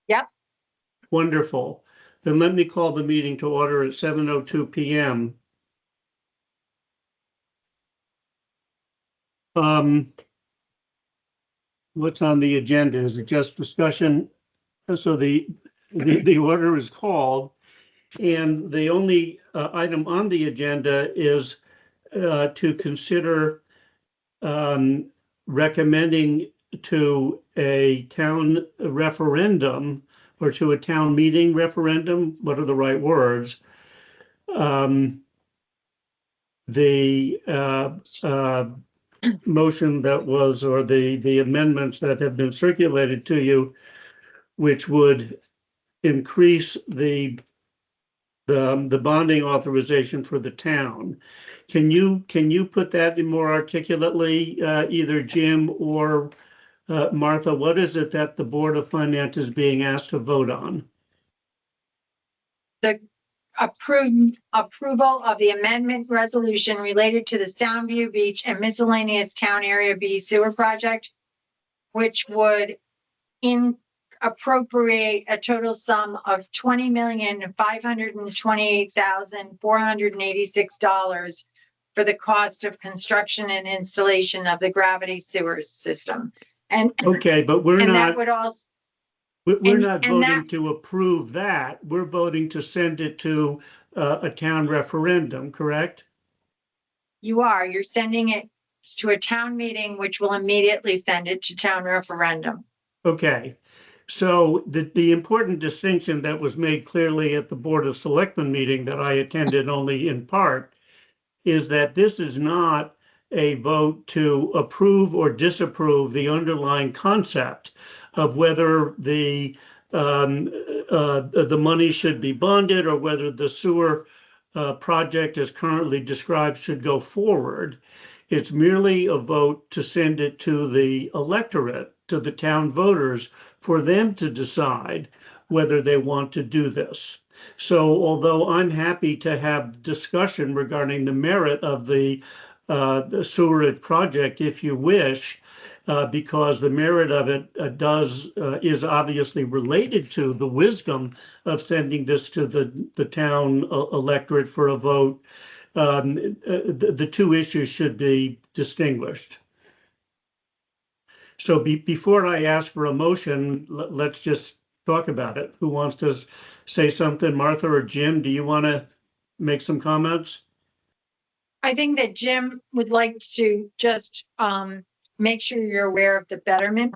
Yep. Wonderful. Then let me call the meeting to order at 7:02 p.m. What's on the agenda? Is it just discussion? So the order is called, and the only item on the agenda is to consider recommending to a town referendum or to a town meeting referendum. What are the right words? The motion that was, or the amendments that have been circulated to you, which would increase the bonding authorization for the town. Can you put that in more articulately, either Jim or Martha? What is it that the Board of Finance is being asked to vote on? The approval of the amendment resolution related to the Soundview Beach and miscellaneous town area B sewer project, which would appropriate a total sum of $20,528,486 for the cost of construction and installation of the gravity sewer system. And okay, but we're not. That would also. We're not voting to approve that. We're voting to send it to a town referendum, correct? You are. You're sending it to a town meeting, which will immediately send it to town referendum. Okay. So the important distinction that was made clearly at the Board of Selectmen meeting that I attended only in part is that this is not a vote to approve or disapprove the underlying concept of whether the money should be bonded or whether the sewer project as currently described should go forward. It's merely a vote to send it to the electorate, to the town voters, for them to decide whether they want to do this. So although I'm happy to have discussion regarding the merit of the sewerage project, if you wish, because the merit of it is obviously related to the wisdom of sending this to the town electorate for a vote, the two issues should be distinguished. So before I ask for a motion, let's just talk about it. Who wants to say something? Martha or Jim, do you want to make some comments? I think that Jim would like to just make sure you're aware of the betterment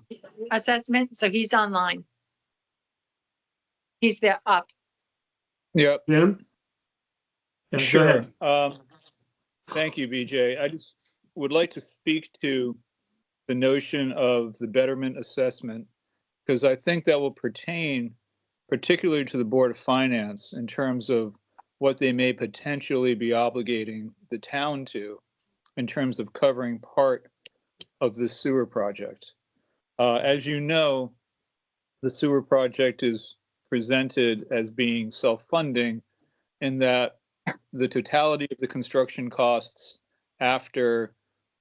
assessment. So he's online. He's there up. Yep. Jim? Yeah, sure. Thank you, BJ. I just would like to speak to the notion of the betterment assessment, because I think that will pertain particularly to the Board of Finance in terms of what they may potentially be obligating the town to in terms of covering part of the sewer project. As you know, the sewer project is presented as being self-funding in that the totality of the construction costs after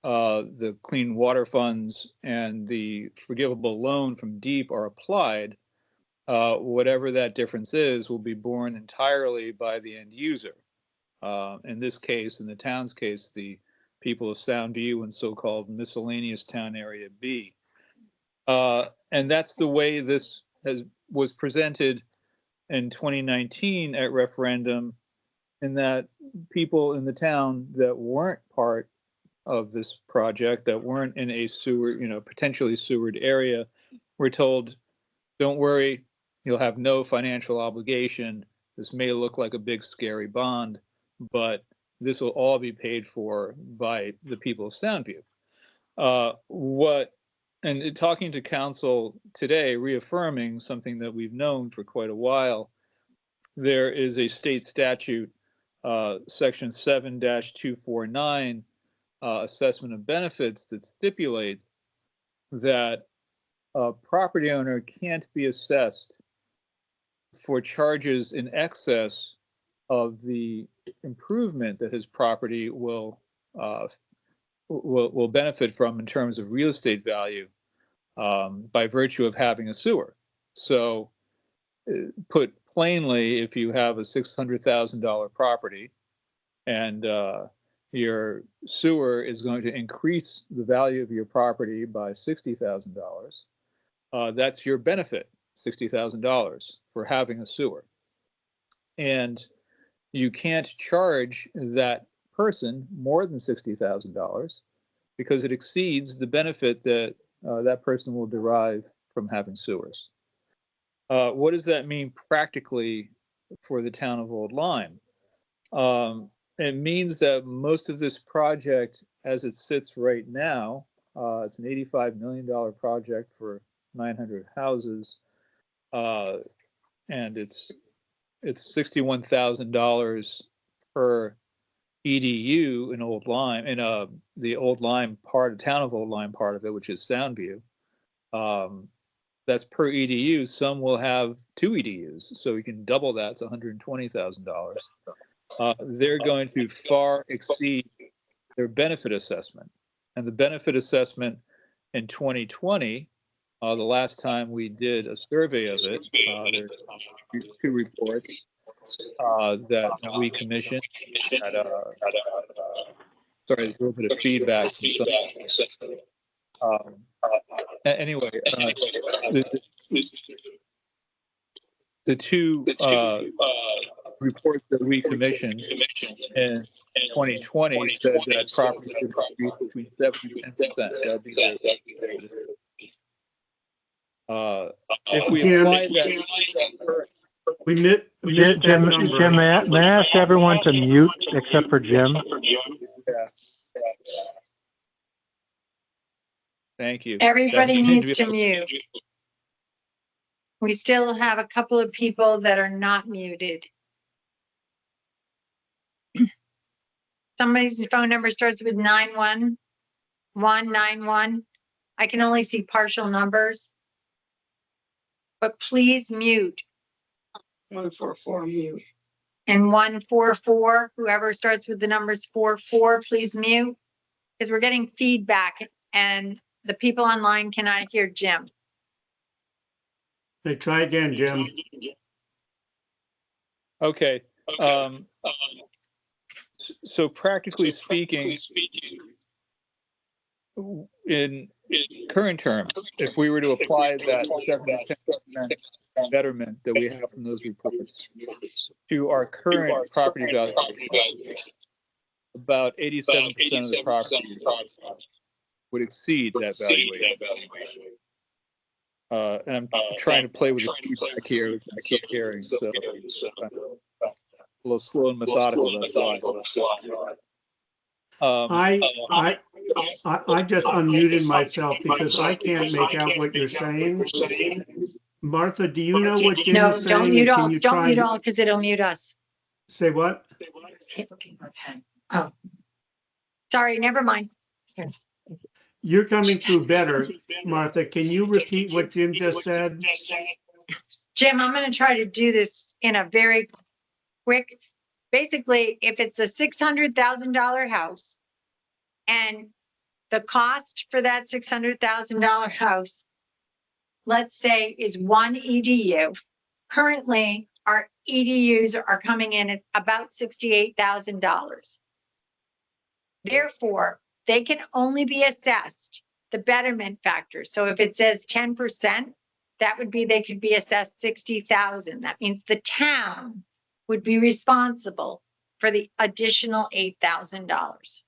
the clean water funds and the forgivable loan from DEEP are applied, whatever that difference is will be borne entirely by the end user. In this case, in the town's case, the people of Soundview and so-called miscellaneous town area B. And that's the way this was presented in 2019 at referendum, in that people in the town that weren't part of this project, that weren't in a sewer, potentially sewered area, were told, don't worry, you'll have no financial obligation. This may look like a big scary bond, but this will all be paid for by the people of Soundview. And talking to council today, reaffirming something that we've known for quite a while, there is a state statute, section 7-249, assessment of benefits, that stipulates that a property owner can't be assessed for charges in excess of the improvement that his property will benefit from in terms of real estate value by virtue of having a sewer. So put plainly, if you have a $600,000 property and your sewer is going to increase the value of your property by $60,000, that's your benefit, $60,000 for having a sewer. And you can't charge that person more than $60,000 because it exceeds the benefit that that person will derive from having sewers. What does that mean practically for the town of Old Lyme? It means that most of this project, as it sits right now, it's an $85 million project for 900 houses, and it's $61,000 per EDU in Old Lyme, in the Old Lyme part, town of Old Lyme part of it, which is Soundview. That's per EDU. Some will have 2 EDUs, so you can double that. It's $120,000. They're going to far exceed their benefit assessment, and the benefit assessment in 2020, the last time we did a survey of it, there's 2 reports that we commissioned. Sorry, there's a little bit of feedback from some. Anyway, the 2 reports that we commissioned in 2020 said that property should increase between 7 and 10%. That'd be if we apply that, We missed that Jim, number. may I ask everyone to mute except for Jim? yeah. Thank you. Everybody That- needs to mute. We still have a couple of people that are not muted. Somebody's phone number starts with 91191. I can only see partial numbers. But please mute. 144 mute. And 144, whoever starts with the numbers 44, please mute. Because we're getting feedback and the people online cannot hear Jim. Hey, try again, Jim. Okay. So practically speaking, in current terms, if we were to apply that 7 to 10% betterment that we have from those reports to our current property value, about 87% of the property would exceed that valuation. And I'm trying to play with the feedback here, which I keep hearing, so a little slow and methodical. That's why. I just unmuted myself because I can't make out what you're saying. Martha, do you know what Jim No, is saying? don't mute And all, can you don't try mute to- all because it'll mute us. Say what? Oh. Sorry, never mind. You're coming through better, Martha. Can you repeat what Jim just said? Jim, I'm going to try to do this in a very quick. Basically, if it's a $600,000 house and the cost for that $600,000 house, let's say, is 1 EDU. Currently, our EDUs are coming in at about $68,000. Therefore, they can only be assessed the betterment factor. So if it says 10%, that would be they could be assessed 60,000. That means the town would be responsible for the additional $8,000.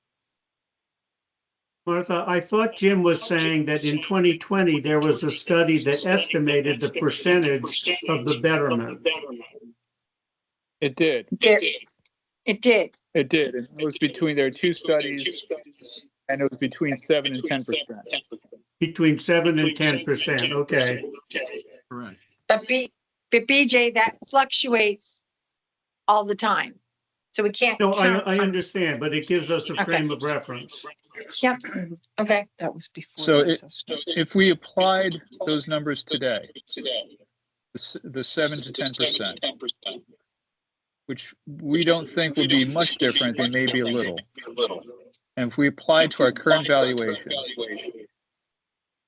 Martha, I thought Jim was saying that in 2020, there was a study that estimated the percentage of the betterment. It did. It did. It did. And it was between, there are 2 studies, and it was between 7 and 10%. Between 7 and 10%. Okay. Correct. But BJ, that fluctuates all the time. So we can't. No, count I on- understand, but it gives us a frame of reference. Yep. Okay. That was before. So the it- assessment. If we applied those numbers today, the 7 to 10%, which we don't think will be much different, they may be a little. And if we apply to our current valuation,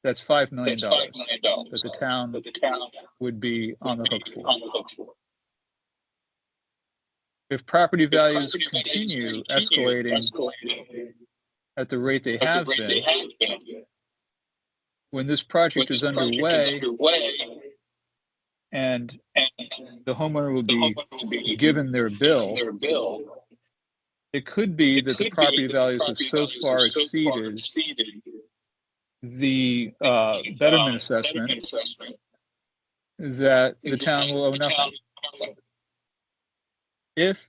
That's $5 million that the town would be on the hook for. If property values continue escalating at the rate they have been, when this project is underway and the homeowner will be given their bill, it could be that the property values have so far exceeded the betterment assessment that the town will owe nothing. If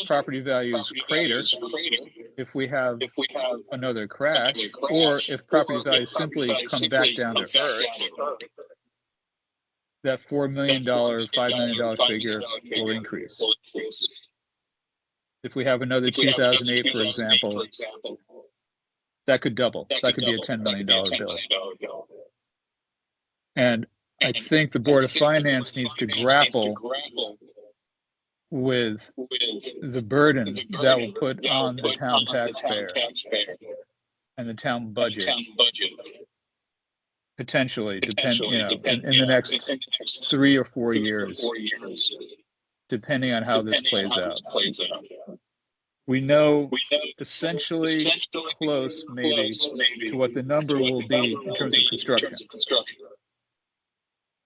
property values crater, if we have another crash, or if property values simply come back down to earth, that $4 million, $5 million figure will increase. If we have another 2008, for example, that could double. That could be a $10 million bill. And I think the Board of Finance needs to grapple with the burden that will put on the town taxpayer and the town budget, potentially, in the next 3 or 4 years, depending on how this plays out. We know essentially close, maybe, to what the number will be in terms of construction,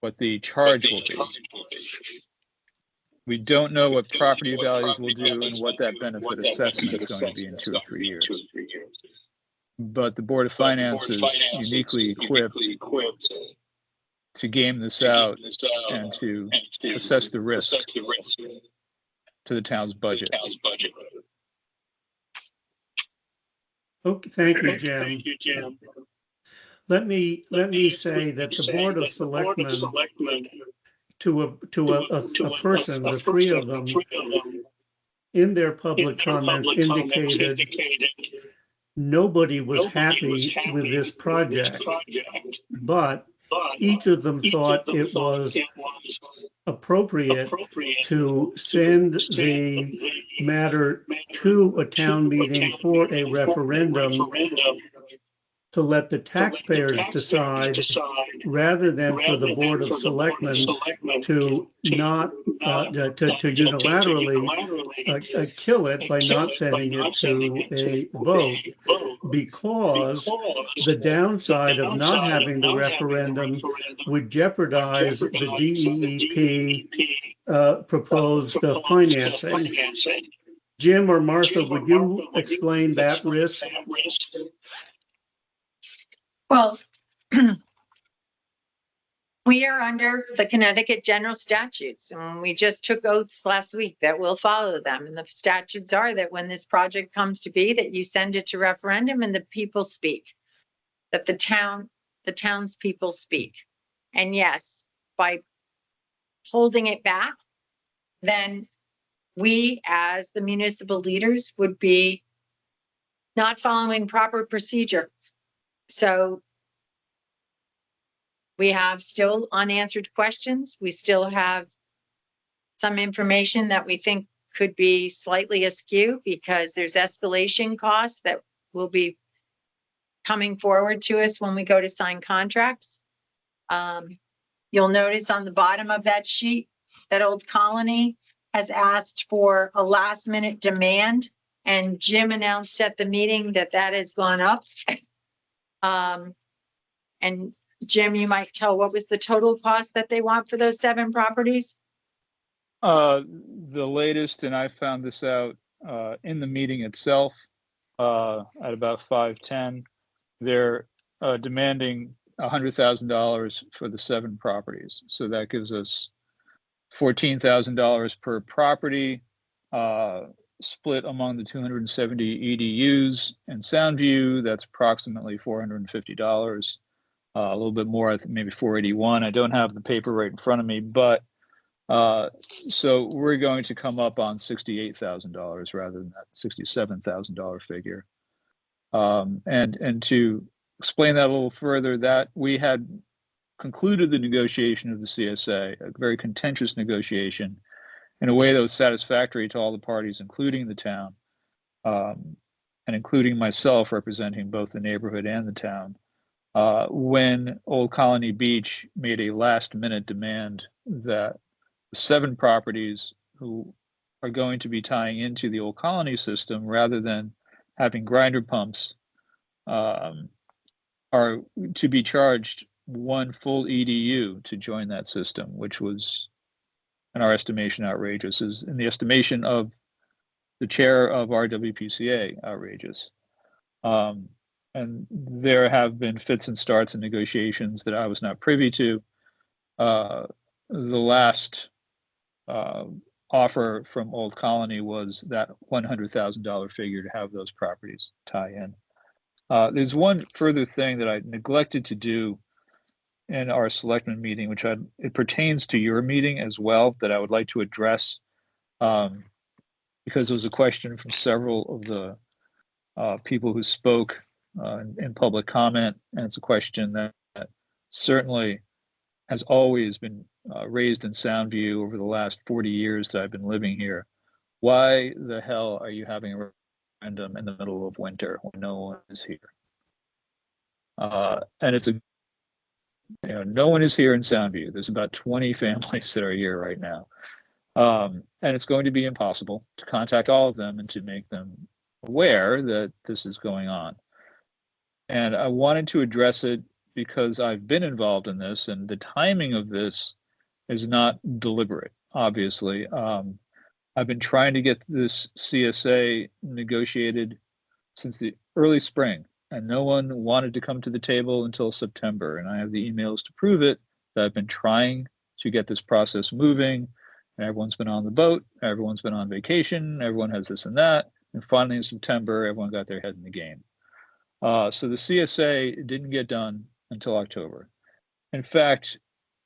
what the charge will be. We don't know what property values will do and what that benefit assessment is going to be in 2 or 3 years. But the Board of Finance is uniquely equipped to game this out and to assess the risk to the town's budget. Okay, thank you, Jim. Let me say that the Board of Selectmen, to a person, the three of them, in their public comments indicated nobody was happy with this project, but each of them thought it was appropriate to send the matter to a town meeting for a referendum to let the taxpayers decide, rather than for the Board of Selectmen to not to unilaterally kill it by not sending it to a vote, because the downside of not having the referendum would jeopardize the DEEP proposed financing. Jim or Martha, would you explain that risk? Well, we are under the Connecticut general statutes, and we just took oaths last week that we'll follow them. And the statutes are that when this project comes to be, that you send it to referendum and the people speak, that the townspeople speak. And yes, by holding it back, then we as the municipal leaders would be not following proper procedure. So we have still unanswered questions. We still have some information that we think could be slightly askew because there's escalation costs that will be coming forward to us when we go to sign contracts. You'll notice on the bottom of that sheet that Old Colony has asked for a last minute demand, and Jim announced at the meeting that that has gone up. And Jim, you might tell what was the total cost that they want for those 7 properties? The latest, and I found this out in the meeting itself at about 5:10, they're demanding $100,000 for the 7 properties. So that gives us $14,000 per property, split among the 270 EDUs in Soundview. That's approximately $450. A little bit more, I think maybe $481. I don't have the paper right in front of me, but so we're going to come up on $68,000 rather than that $67,000 figure. And to explain that a little further, that we had concluded the negotiation of the CSA, a very contentious negotiation, in a way that was satisfactory to all the parties, including the town, and including myself representing both the neighborhood and the town. when Old Colony Beach made a last-minute demand that 7 properties who are going to be tying into the Old Colony system rather than having grinder pumps are to be charged 1 full EDU to join that system, which was, in our estimation, outrageous. Is in the estimation of the chair of RWPCA, outrageous. And there have been fits and starts in negotiations that I was not privy to. The last offer from Old Colony was that $100,000 figure to have those properties tie in. There's one further thing that I neglected to do in our selectmen meeting, which it pertains to your meeting as well, that I would like to address, because there was a question from several of the people who spoke in public comment, and it's a question that certainly has always been raised in Soundview over the last 40 years that I've been living here. Why the hell are you having a referendum in the middle of winter when no one is here? And it's no one is here in Soundview. There's about 20 families that are here right now. And it's going to be impossible to contact all of them and to make them aware that this is going on. And I wanted to address it because I've been involved in this, and the timing of this is not deliberate, obviously. I've been trying to get this CSA negotiated since the early spring, and no one wanted to come to the table until September. And I have the emails to prove it, that I've been trying to get this process moving, and everyone's been on the boat, everyone's been on vacation, everyone has this and that. And finally in September, everyone got their head in the game. So the CSA didn't get done until October. In fact,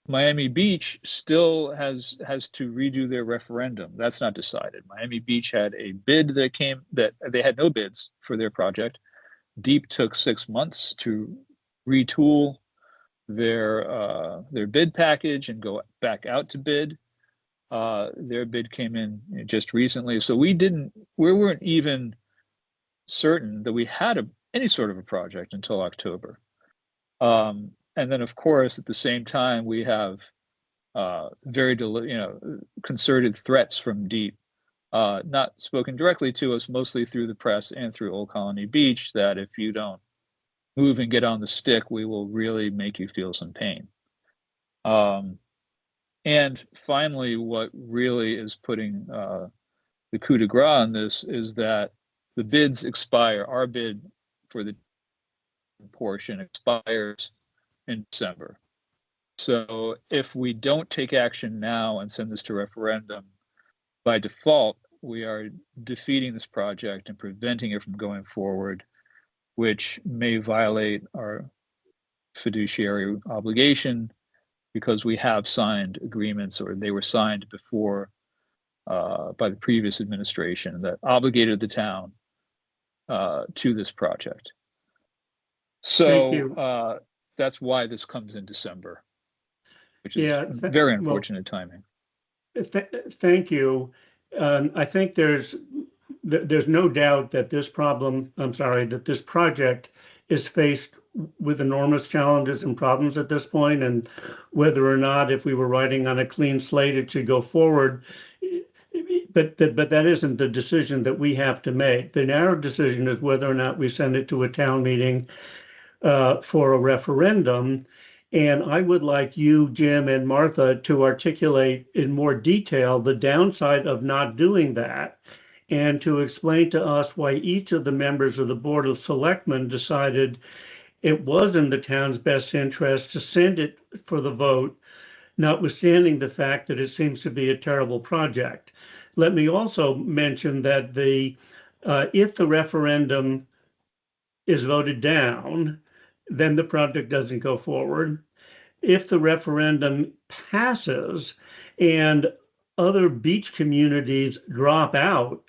Miami Beach still has to redo their referendum. That's not decided. Miami Beach had a bid that they had no bids for their project. Deep took 6 months to retool their bid package and go back out to bid. Their bid came in just recently, so we weren't even certain that we had any sort of a project until October. And then, of course, at the same time, we have very concerted threats from Deep, not spoken directly to us, mostly through the press and through Old Colony Beach, that if you don't move and get on the stick, we will really make you feel some pain. And finally, what really is putting the coup de grace on this is that the bids expire. Our bid for the portion expires in December. So if we don't take action now and send this to referendum, by default, we are defeating this project and preventing it from going forward, which may violate our fiduciary obligation, because we have signed agreements, or they were signed before by the previous administration, that obligated the town to this project. So that's why this comes in December, which is very unfortunate timing. Thank you. I think there's no doubt that this project is faced with enormous challenges and problems at this point, and whether or not, if we were writing on a clean slate, it should go forward. But that isn't the decision that we have to make. The narrow decision is whether or not we send it to a town meeting for a referendum. And I would like you, Jim, and Martha to articulate in more detail the downside of not doing that, and to explain to us why each of the members of the Board of Selectmen decided it was in the town's best interest to send it for the vote, notwithstanding the fact that it seems to be a terrible project. Let me also mention that if the referendum is voted down, then the project doesn't go forward. If the referendum passes and other beach communities drop out,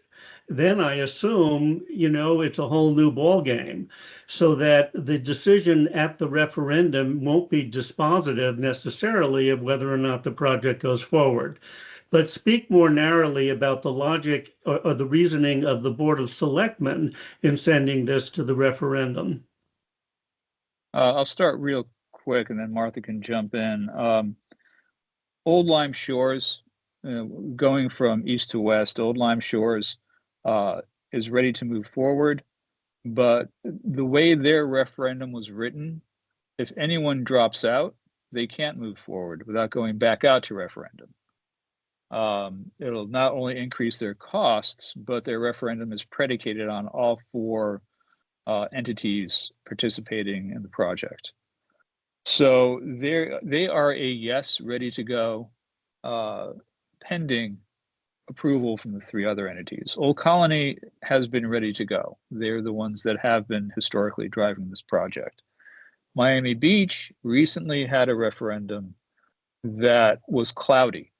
then I assume, it's a whole new ballgame, so that the decision at the referendum won't be dispositive necessarily of whether or not the project goes forward. But speak more narrowly about the logic or the reasoning of the Board of Selectmen in sending this to the referendum. I'll start real quick and then Martha can jump in. Old Lyme Shores, going from east to west, Old Lyme Shores is ready to move forward. But the way their referendum was written, if anyone drops out, they can't move forward without going back out to referendum. It'll not only increase their costs, but their referendum is predicated on all four entities participating in the project. So they are a yes, ready to go, pending approval from the three other entities. Old Colony has been ready to go. They're the ones that have been historically driving this project. Miami Beach recently had a referendum that was cloudy.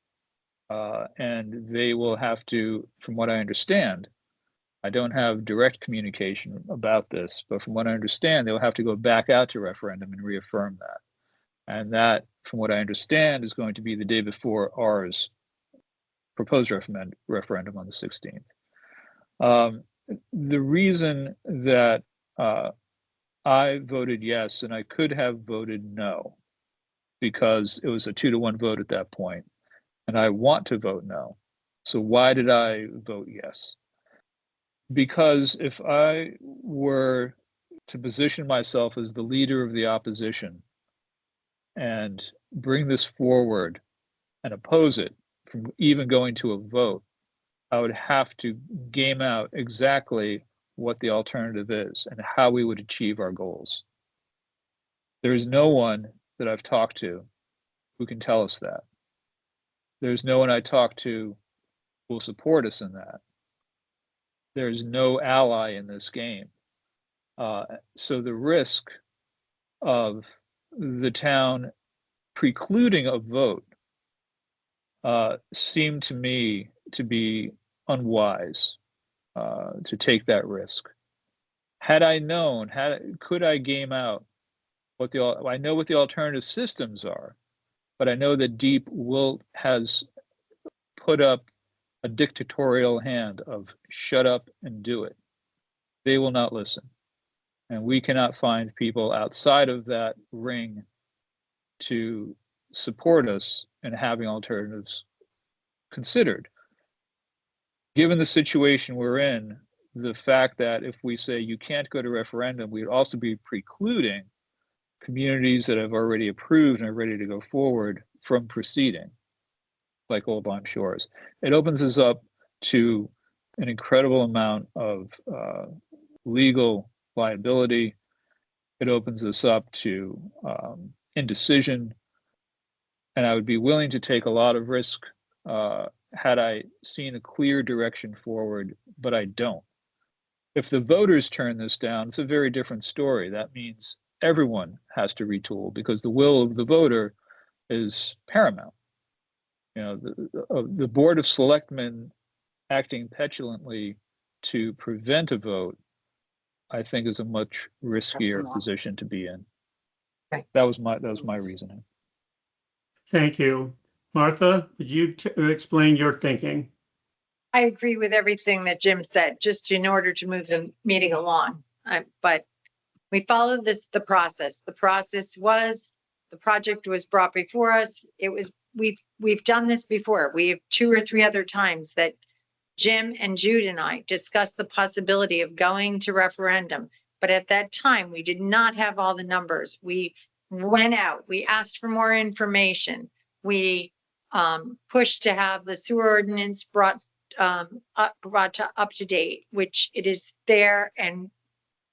And they will have to, from what I understand, I don't have direct communication about this, but from what I understand, they'll have to go back out to referendum and reaffirm that. And that, from what I understand, is going to be the day before ours proposed referendum on the 16th. The reason that I voted yes, and I could have voted no, because it was a 2-to-1 vote at that point, and I want to vote no. So why did I vote yes? Because if I were to position myself as the leader of the opposition and bring this forward and oppose it from even going to a vote, I would have to game out exactly what the alternative is and how we would achieve our goals. There is no one that I've talked to who can tell us that. There's no one I talk to who will support us in that. There's no ally in this game. So the risk of the town precluding a vote seemed to me to be unwise to take that risk. Had I known, could I game out what I know what the alternative systems are, but I know that Deep has put up a dictatorial hand of shut up and do it. They will not listen. And we cannot find people outside of that ring to support us in having alternatives considered. Given the situation we're in, the fact that if we say you can't go to referendum, we'd also be precluding communities that have already approved and are ready to go forward from proceeding, like Old Lyme Shores. It opens us up to an incredible amount of legal liability. It opens us up to indecision. And I would be willing to take a lot of risk had I seen a clear direction forward, but I don't. If the voters turn this down, it's a very different story. That means everyone has to retool because the will of the voter is paramount. You know, the Board of Selectmen acting petulantly to prevent a vote, I think, is a much riskier position to be in. Okay. That was my reasoning. Thank you. Martha, would you explain your thinking? I agree with everything that Jim said, just in order to move the meeting along. But we followed the process. The process was, the project was brought before us. It was, we've done this before. We have 2 or 3 other times that Jim and Jude and I discussed the possibility of going to referendum. But at that time, we did not have all the numbers. We went out, we asked for more information. We pushed to have the sewer ordinance brought up to date, which it is there, and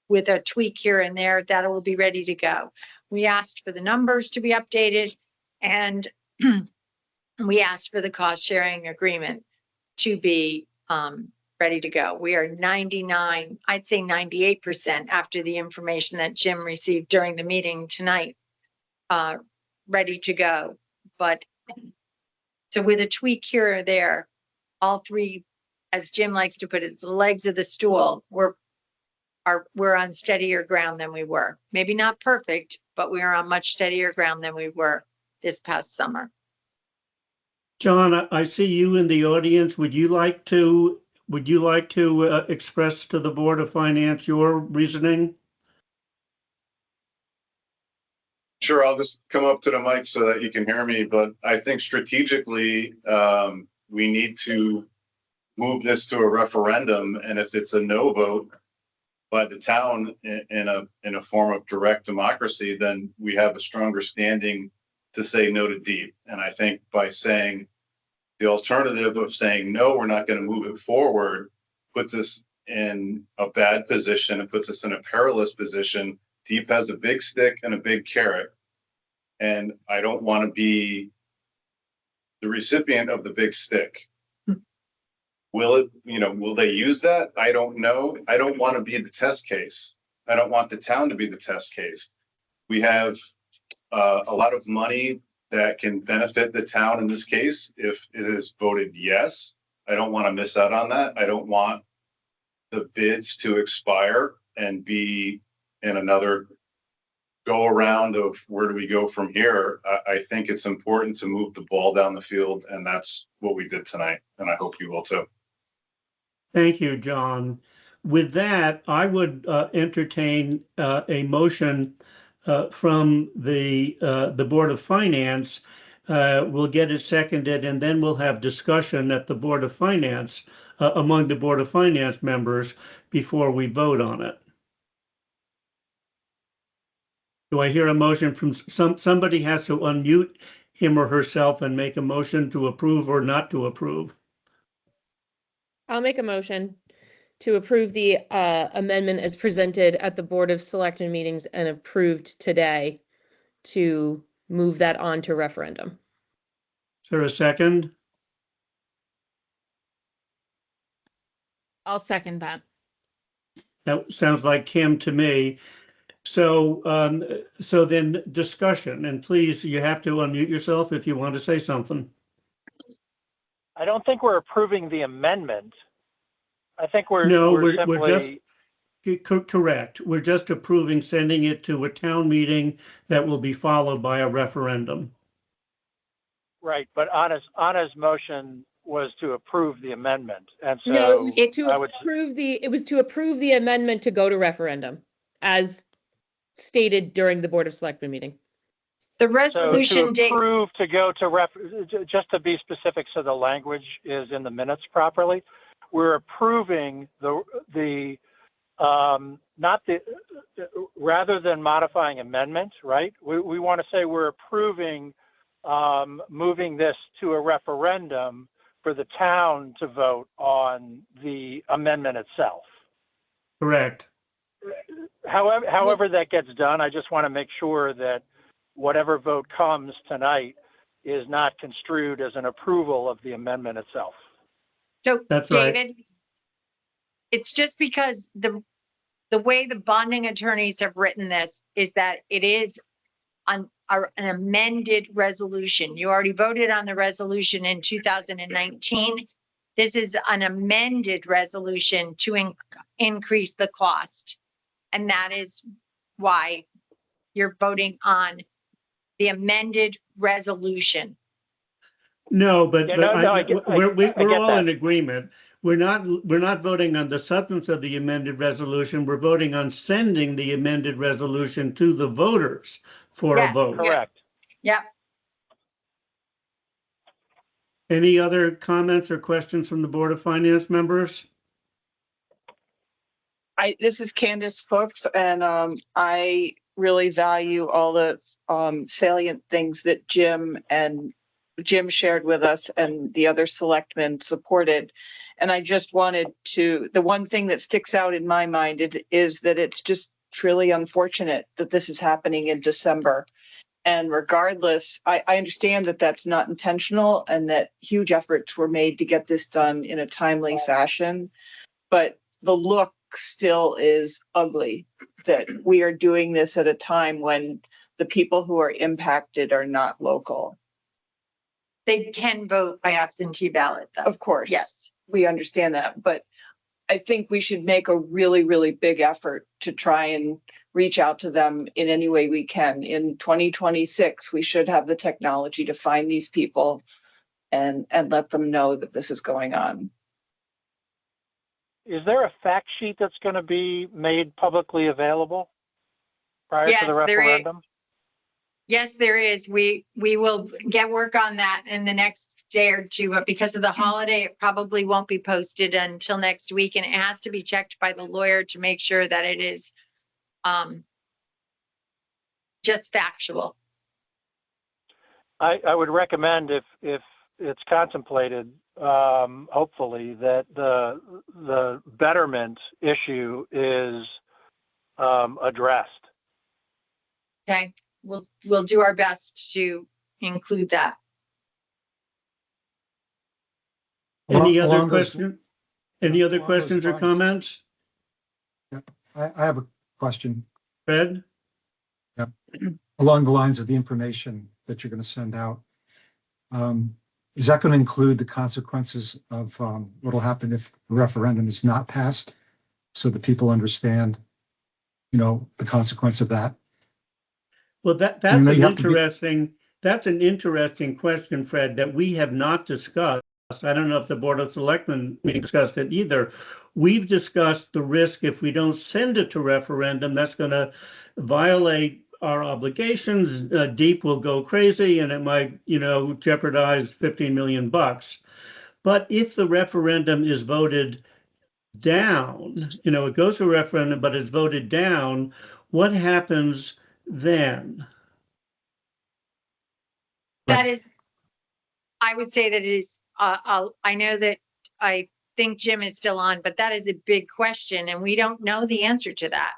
with a tweak here and there, that will be ready to go. We asked for the numbers to be updated, and we asked for the cost sharing agreement to be ready to go. We are 99, I'd say 98% after the information that Jim received during the meeting tonight, ready to go. But so with a tweak here or there, all 3, as Jim likes to put it, the legs of the stool, we're on steadier ground than we were. Maybe not perfect, but we are on much steadier ground than we were this past summer. John, I see you in the audience. Would you like to express to the Board of Finance your reasoning? Sure, I'll just come up to the mic so that you can hear me, but I think strategically, we need to move this to a referendum, and if it's a no vote by the town in a form of direct democracy, then we have a stronger standing to say no to deep. And I think by saying the alternative of saying, no, we're not going to move it forward, puts us in a bad position. It puts us in a perilous position. Deep has a big stick and a big carrot. And I don't want to be the recipient of the big stick. Will it, will they use that? I don't know. I don't want to be the test case. I don't want the town to be the test case. We have a lot of money that can benefit the town in this case if it is voted yes. I don't want to miss out on that. I don't want the bids to expire and be in another go around of where do we go from here. I think it's important to move the ball down the field, and that's what we did tonight. And I hope you will too. Thank you, John. With that, I would entertain a motion from the Board of Finance. We'll get it seconded, and then we'll have discussion at the Board of Finance among the Board of Finance members before we vote on it. Do I hear a motion from somebody has to unmute him or herself and make a motion to approve or not to approve? I'll make a motion to approve the amendment as presented at the Board of Selectmen meetings and approved today to move that on to referendum. Is there a second? I'll second that. That sounds like Kim to me. So then discussion, and please, you have to unmute yourself if you want to say something. I don't think we're approving the amendment. I think we're just correct. We're just approving sending it to a town meeting that will be followed by a referendum. right. But Anna's motion was to approve the amendment, and so No, it was to I would- approve the amendment to go to referendum as stated during the Board of Selectmen meeting. The So resolution to date, approve to go to just to be specific, so the language is in the minutes properly. We're approving rather than modifying amendment, right? We want to say we're approving moving this to a referendum for the town to vote on the amendment itself. Correct. However that gets done, I just want to make sure that whatever vote comes tonight is not construed as an approval of the amendment itself. so That's right. David, it's just because the way the bonding attorneys have written this is that it is on an amended resolution. You already voted on the resolution in 2019. This is an amended resolution to increase the cost. And that is why you're voting on the amended resolution. No, but Yeah, no, I get we're all that. in agreement. We're not voting on the substance of the amended resolution. We're voting on sending the amended resolution to the voters for a Yes, vote. Correct. Yep. Any other comments or questions from the Board of Finance members? This is Candace Fuchs, and I really value all the salient things that Jim shared with us and the other selectmen supported. And I just wanted to, the one thing that sticks out in my mind is that it's just truly unfortunate that this is happening in December. And regardless, I understand that that's not intentional and that huge efforts were made to get this done in a timely fashion. But the look still is ugly that we are doing this at a time when the people who are impacted are not local. They can vote by absentee ballot though. Of course. Yes. We understand that, but I think we should make a really, really big effort to try and reach out to them in any way we can. In 2026, we should have the technology to find these people and let them know that this is going on. Is there a fact sheet that's going to be made publicly available prior to Yes, the there is. referendum? Yes, there is. We will get work on that in the next day or two, but because of the holiday, it probably won't be posted until next week, and it has to be checked by the lawyer to make sure that it is just factual. I would recommend if it's contemplated, hopefully that the betterment issue is addressed. Okay, we'll do our best to include that. Any other Along those- question? Any other along those questions or lines. comments? I have a question Fred? along the lines of the information that you're going to send out. Is that going to include the consequences of what will happen if the referendum is not passed? So that people understand, the consequence of that? Well, that's You an have to be- interesting question, Fred, that we have not discussed. I don't know if the Board of Selectmen meeting discussed it either. We've discussed the risk if we don't send it to referendum, that's going to violate our obligations. Deep will go crazy and it might, jeopardize 15 million bucks. But if the referendum is voted down, it goes to referendum, but it's voted down, what happens then? That is, I would say that it is, I know that I think Jim is still on, but that is a big question and we don't know the answer to that.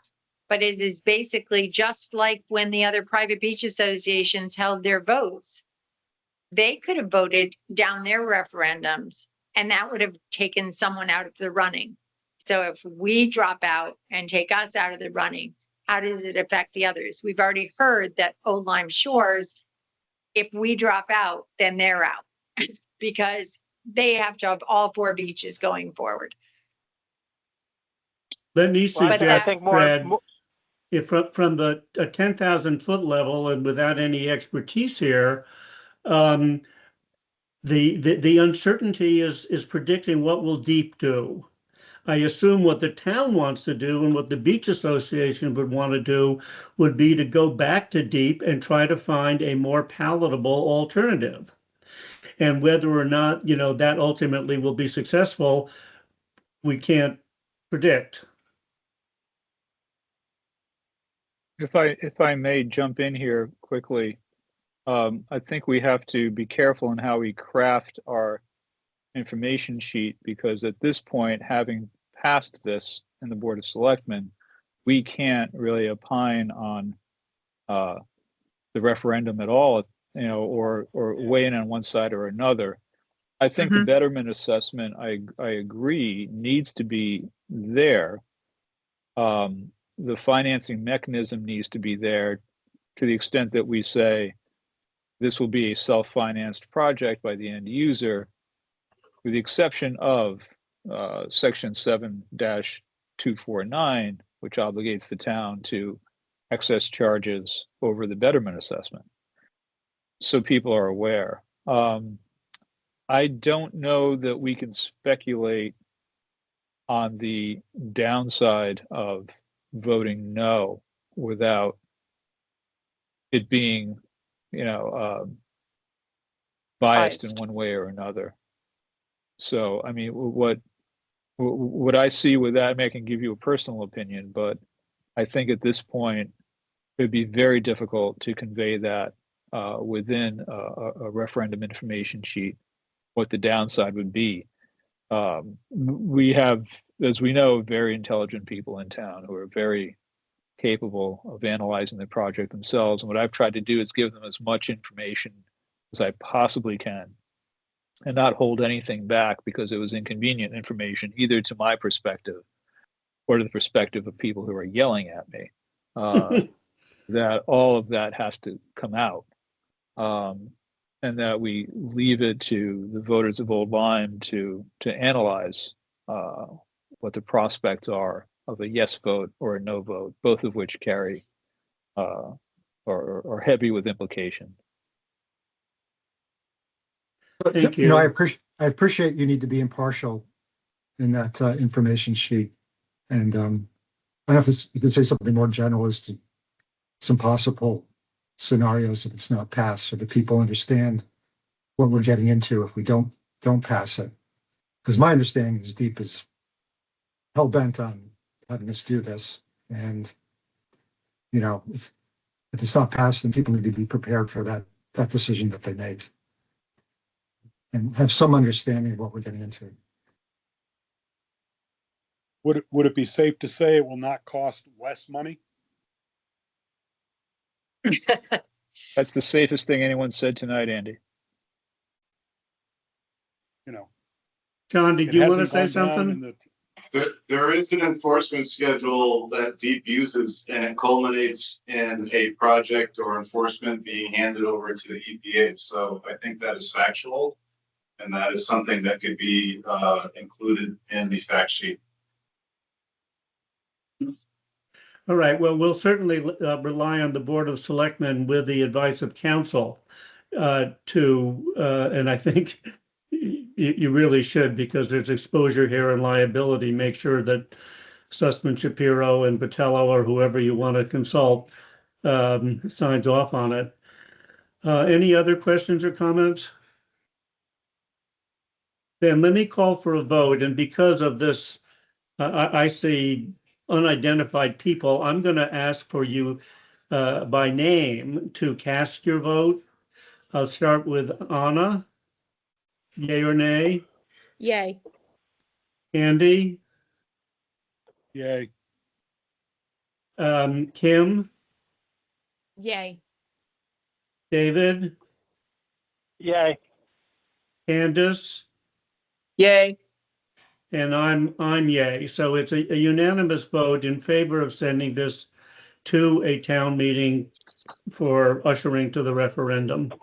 But it is basically just like when the other private beach associations held their votes. They could have voted down their referendums and that would have taken someone out of the running. So if we drop out and take us out of the running, how does it affect the others? We've already heard that Old Lyme Shores, if we drop out, then they're out because they have to have all 4 beaches going forward. Let me Well, I suggest, think Fred, if from the 10,000-foot level and without any expertise here, the uncertainty is predicting what will Deep do. I assume what the town wants to do and what the beach association would want to do would be to go back to Deep and try to find a more palatable alternative. And whether or not, that ultimately will be successful, we can't predict. If I may jump in here quickly, I think we have to be careful in how we craft our information sheet, because at this point, having passed this in the Board of Selectmen, we can't really opine on the referendum at all, or weigh in on one side or another. I think the betterment assessment, I agree, needs to be there. The financing mechanism needs to be there to the extent that we say this will be a self-financed project by the end user, with the exception of section 7-249, which obligates the town to excess charges over the betterment assessment. So people are aware. I don't know that we can speculate on the downside of voting no without it being, biased in one way or another. So, I mean, what I see with that, I mean, I can give you a personal opinion, but I think at this point, it'd be very difficult to convey that within a referendum information sheet, what the downside would be. We have, as we know, very intelligent people in town who are very capable of analyzing the project themselves. And what I've tried to do is give them as much information as I possibly can and not hold anything back because it was inconvenient information, either to my perspective or to the perspective of people who are yelling at me. That all of that has to come out. And that we leave it to the voters of Old Lyme to analyze what the prospects are of a yes vote or a no vote, both of which carry or heavy with implication. Thank you. I appreciate you need to be impartial in that information sheet. And I don't know if you can say something more general as to some possible scenarios if it's not passed, so that people understand what we're getting into if we don't pass it. Because my understanding is Deep is hell bent on having us do this, and if it's not passed, then people need to be prepared for that decision that they make, and have some understanding of what we're getting into. Would it be safe to say it will not cost Wes money? That's the safest thing anyone said tonight, Andy. John, did It you want to hasn't say gone down something? in the- There is an enforcement schedule that Deep uses, and it culminates in a project or enforcement being handed over to the EPA. So I think that is factual, and that is something that could be included in the fact sheet. All right, well, we'll certainly rely on the Board of Selectmen with the advice of counsel and I think you really should, because there's exposure here and liability. Make sure that Sussman Shapiro and Patello, or whoever you want to consult, signs off on it. Any other questions or comments? Then let me call for a vote, and because of this, I see unidentified people. I'm going to ask for you by name to cast your vote. I'll start with Anna. Yay or nay? Yay. Andy? Yay. Kim? Yay. David? Yay. Candace? Yay. And I'm yay. So it's a unanimous vote in favor of sending this to a town meeting for ushering to the referendum.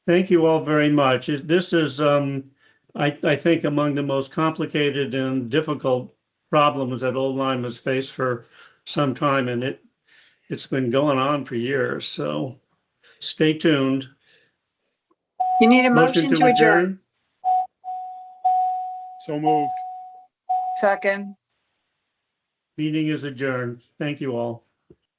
Thank you all very much. This is, I think, among the most complicated and difficult problems that Old Lyme has faced for some time, and it's been going on for years. So stay tuned. You need a motion to adjourn. So moved. Second. Meeting is adjourned. Thank you all.